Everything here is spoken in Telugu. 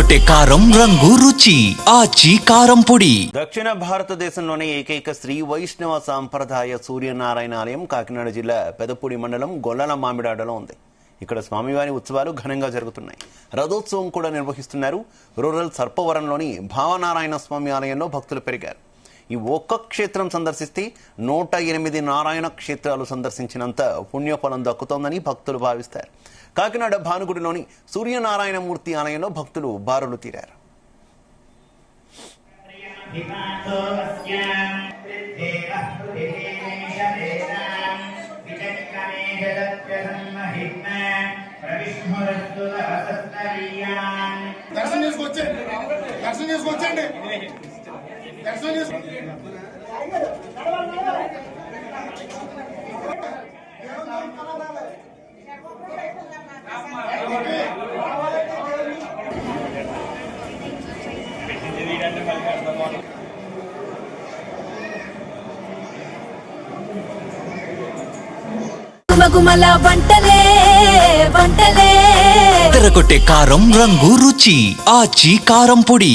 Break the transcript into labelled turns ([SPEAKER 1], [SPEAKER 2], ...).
[SPEAKER 1] ఎర్రగొట్టే కారం రంగు రుచి ఆచి కారం పొడి.
[SPEAKER 2] దక్షిణ భారతదేశంలోనే ఏకైక శ్రీ వైష్ణవ సాంప్రదాయ సూర్యనారాయణ ఆలయం కాకినాడ జిల్లా పెదపూడి మండలం గొల్లల మామిడాడలో ఉంది. ఇక్కడ స్వామివారి ఉత్సవాలు ఘనంగా జరుగుతున్నాయి. రథోత్సవం కూడా నిర్వహిస్తున్నారు. రూరల్ సర్పవరంలోని భావనారాయణ స్వామి ఆలయంలో భక్తులు పెరిగారు. ఈ ఒక్క క్షేత్రం సందర్శిస్తే 108 నారాయణ క్షేత్రాలు సందర్శించినంత పుణ్యఫలం దక్కుతోందని భక్తులు భావిస్తారు. కాకినాడ భానుగుడిలోని సూర్యనారాయణమూర్తి ఆలయంలో భక్తులు బారులు తీరారు.
[SPEAKER 3] గుమగుమల వంటలే వంటలే
[SPEAKER 1] ఎర్రగొట్టే కారం రంగు రుచి ఆచి కారం పొడి.